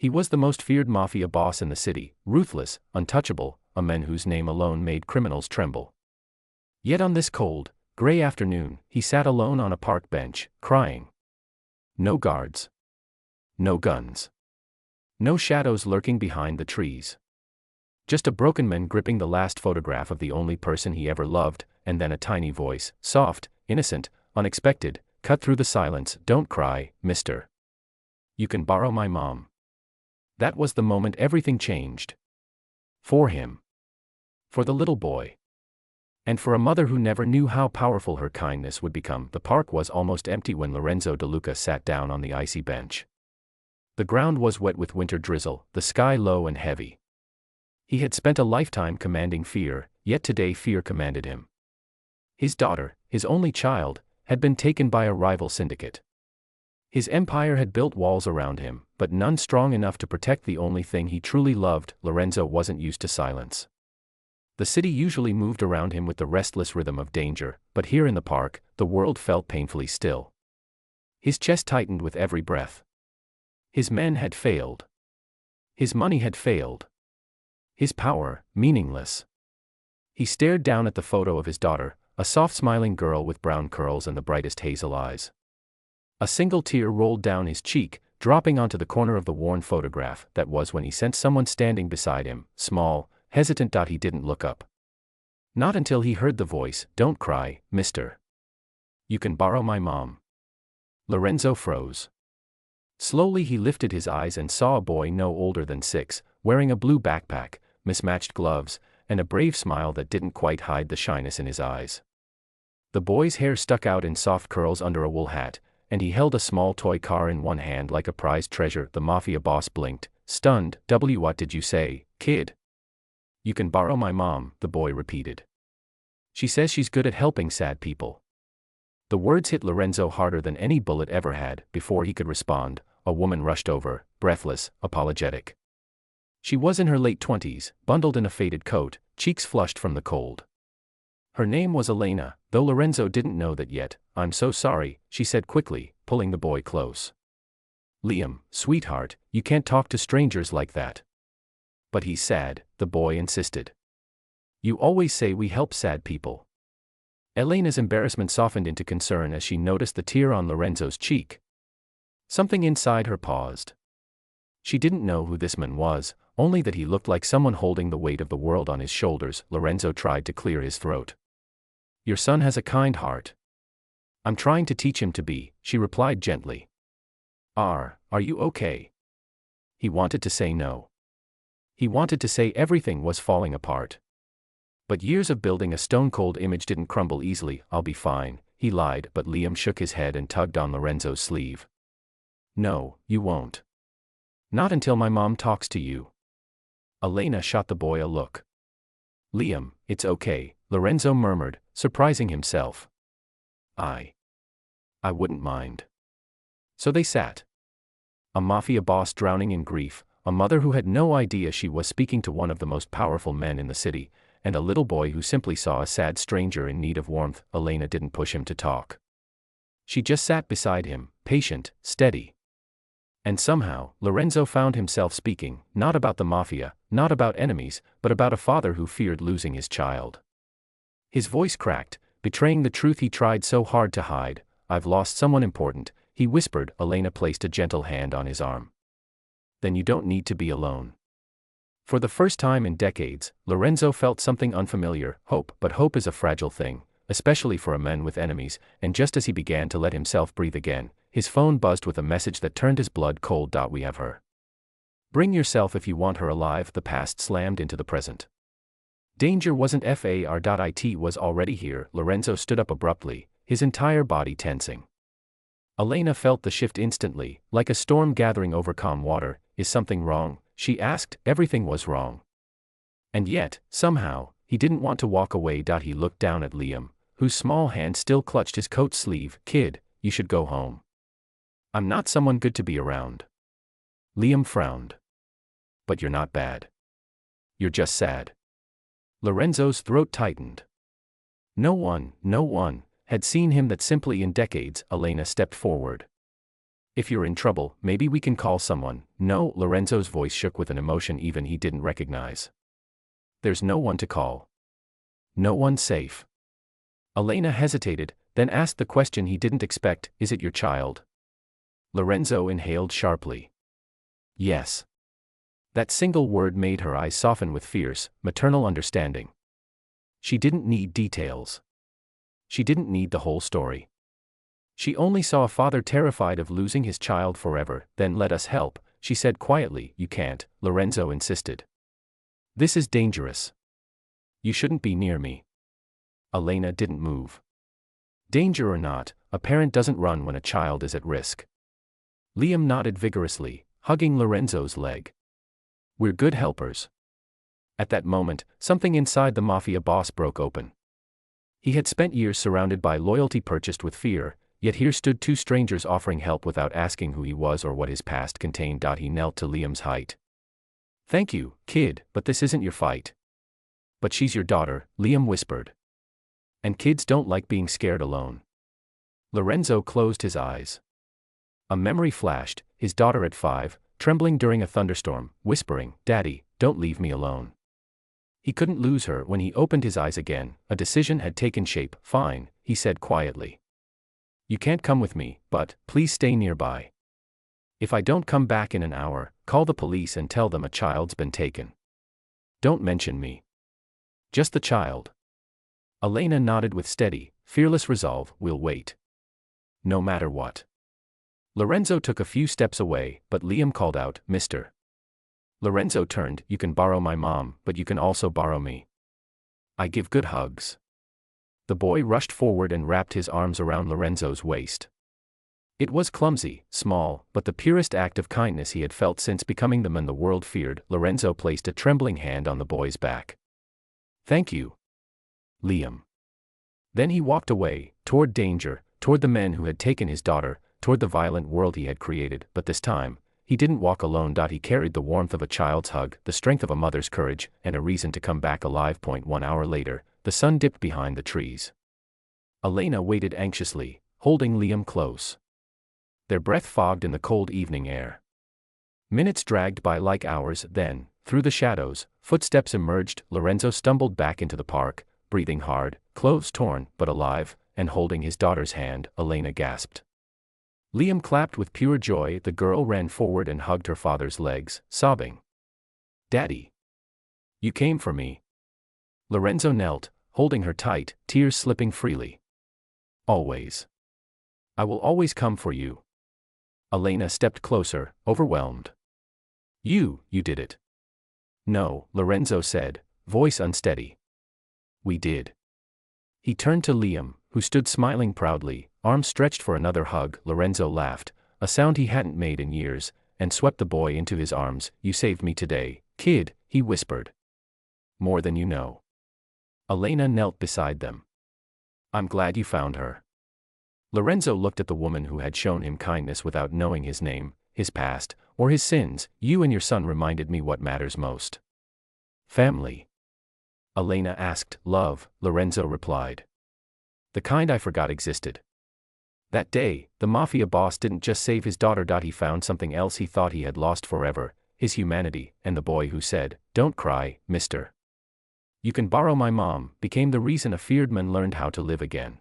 He was the most feared mafia boss in the city, ruthless, untouchable, a man whose name alone made criminals tremble. Yet on this cold, gray afternoon, he sat alone on a park bench, crying. No guards. No guns. No shadows lurking behind the trees. Just a broken man gripping the last photograph of the only person he ever loved, and then a tiny voice, soft, innocent, unexpected, cut through the silence. Don't cry, mister. You can borrow my mom. That was the moment everything changed. For him. For the little boy. And for a mother who never knew how powerful her kindness would become. The park was almost empty when Lorenzo De Luca sat down on the icy bench. The ground was wet with winter drizzle, the sky low and heavy. He had spent a lifetime commanding fear, yet today fear commanded him. His daughter, his only child, had been taken by a rival syndicate. His empire had built walls around him, but none strong enough to protect the only thing he truly loved. Lorenzo wasn't used to silence. The city usually moved around him with the restless rhythm of danger, but here in the park, the world felt painfully still. His chest tightened with every breath. His men had failed. His money had failed. His power, meaningless. He stared down at the photo of his daughter, a soft smiling girl with brown curls and the brightest hazel eyes. A single tear rolled down his cheek, dropping onto the corner of the worn photograph. That was when he sensed someone standing beside him, small, hesitant. He didn't look up. Not until he heard the voice, "Don't cry, mister. You can borrow my mom." Lorenzo froze. Slowly he lifted his eyes and saw a boy no older than 6, wearing a blue backpack, mismatched gloves, and a brave smile that didn't quite hide the shyness in his eyes. The boy's hair stuck out in soft curls under a wool hat, and he held a small toy car in one hand like a prized treasure. The mafia boss blinked, stunned. What did you say, kid?" "You can borrow my mom," the boy repeated. "She says she's good at helping sad people." The words hit Lorenzo harder than any bullet ever had. Before he could respond, a woman rushed over, breathless, apologetic. She was in her late 20s, bundled in a faded coat, cheeks flushed from the cold. Her name was Elena, though Lorenzo didn't know that yet. "I'm so sorry," she said quickly, pulling the boy close. "Liam, sweetheart, you can't talk to strangers like that." "But he's sad," the boy insisted. "You always say we help sad people." Elena's embarrassment softened into concern as she noticed the tear on Lorenzo's cheek. Something inside her paused. She didn't know who this man was, only that he looked like someone holding the weight of the world on his shoulders. Lorenzo tried to clear his throat. "Your son has a kind heart." "I'm trying to teach him to be," she replied gently. Are you okay?" He wanted to say no. He wanted to say everything was falling apart. But years of building a stone-cold image didn't crumble easily. "I'll be fine," he lied, but Liam shook his head and tugged on Lorenzo's sleeve. "No, you won't. Not until my mom talks to you." Elena shot the boy a look. "Liam, it's okay," Lorenzo murmured, surprising himself. I wouldn't mind." So they sat. A mafia boss drowning in grief, a mother who had no idea she was speaking to one of the most powerful men in the city, and a little boy who simply saw a sad stranger in need of warmth. Elena didn't push him to talk. She just sat beside him, patient, steady. And somehow, Lorenzo found himself speaking, not about the mafia, not about enemies, but about a father who feared losing his child. His voice cracked, betraying the truth he tried so hard to hide. "I've lost someone important," he whispered. Elena placed a gentle hand on his arm. "Then you don't need to be alone." For the first time in decades, Lorenzo felt something unfamiliar, hope. But hope is a fragile thing, especially for a man with enemies, and just as he began to let himself breathe again, his phone buzzed with a message that turned his blood cold. "We have her. Bring yourself if you want her alive." The past slammed into the present. Danger wasn't far. It was already here. Lorenzo stood up abruptly, his entire body tensing. Elena felt the shift instantly, like a storm gathering over calm water. "Is something wrong?" she asked. Everything was wrong. And yet, somehow, he didn't want to walk away. He looked down at Liam, whose small hand still clutched his coat sleeve. "Kid, you should go home. I'm not someone good to be around." Liam frowned. "But you're not bad. You're just sad." Lorenzo's throat tightened. No one had seen him that simply in decades. Elena stepped forward. If you're in trouble, maybe we can call someone. No, Lorenzo's voice shook with an emotion even he didn't recognize. There's no one to call. No one's safe. Elena hesitated, then asked the question he didn't expect, is it your child? Lorenzo inhaled sharply. Yes. That single word made her eyes soften with fierce, maternal understanding. She didn't need details. She didn't need the whole story. She only saw a father terrified of losing his child forever. Then let us help, she said quietly. You can't, Lorenzo insisted. This is dangerous. You shouldn't be near me. Elena didn't move. Danger or not, a parent doesn't run when a child is at risk. Liam nodded vigorously, hugging Lorenzo's leg. We're good helpers. At that moment, something inside the Mafia boss broke open. He had spent years surrounded by loyalty purchased with fear, yet here stood two strangers offering help without asking who he was or what his past contained. He knelt to Liam's height. Thank you, kid, but this isn't your fight. But she's your daughter, Liam whispered. And kids don't like being scared alone. Lorenzo closed his eyes. A memory flashed, his daughter at 5, trembling during a thunderstorm, whispering, Daddy, don't leave me alone. He couldn't lose her. When he opened his eyes again, a decision had taken shape. Fine, he said quietly. You can't come with me, but please stay nearby. If I don't come back in an hour, call the police and tell them a child's been taken. Don't mention me. Just the child. Elena nodded with steady, fearless resolve. We'll wait. No matter what. Lorenzo took a few steps away, but Liam called out, Mister. Lorenzo turned. You can borrow my mom, but you can also borrow me. I give good hugs. The boy rushed forward and wrapped his arms around Lorenzo's waist. It was clumsy, small, but the purest act of kindness he had felt since becoming the man the world feared. Lorenzo placed a trembling hand on the boy's back. Thank you, Liam. Then he walked away, toward danger, toward the men who had taken his daughter, toward the violent world he had created. But this time, he didn't walk alone. He carried the warmth of a child's hug, the strength of a mother's courage, and a reason to come back alive. 1 hour later, the sun dipped behind the trees. Elena waited anxiously, holding Liam close. Their breath fogged in the cold evening air. Minutes dragged by like hours. Then, through the shadows, footsteps emerged. Lorenzo stumbled back into the park, breathing hard, clothes torn, but alive, and holding his daughter's hand. Elena gasped. Liam clapped with pure joy. The girl ran forward and hugged her father's legs, sobbing. Daddy. You came for me. Lorenzo knelt, holding her tight, tears slipping freely. Always. I will always come for you. Elena stepped closer, overwhelmed. You did it. No, Lorenzo said, voice unsteady. We did. He turned to Liam, who stood smiling proudly, arms stretched for another hug. Lorenzo laughed, a sound he hadn't made in years, and swept the boy into his arms. You saved me today, kid, he whispered. More than you know. Elena knelt beside them. I'm glad you found her. Lorenzo looked at the woman who had shown him kindness without knowing his name, his past, or his sins. You and your son reminded me what matters most. Family. Elena asked. Love, Lorenzo replied. The kind I forgot existed. That day, the Mafia boss didn't just save his daughter. He found something else he thought he had lost forever, his humanity, and the boy who said, Don't cry, mister. You can borrow my mom, became the reason a feared man learned how to live again.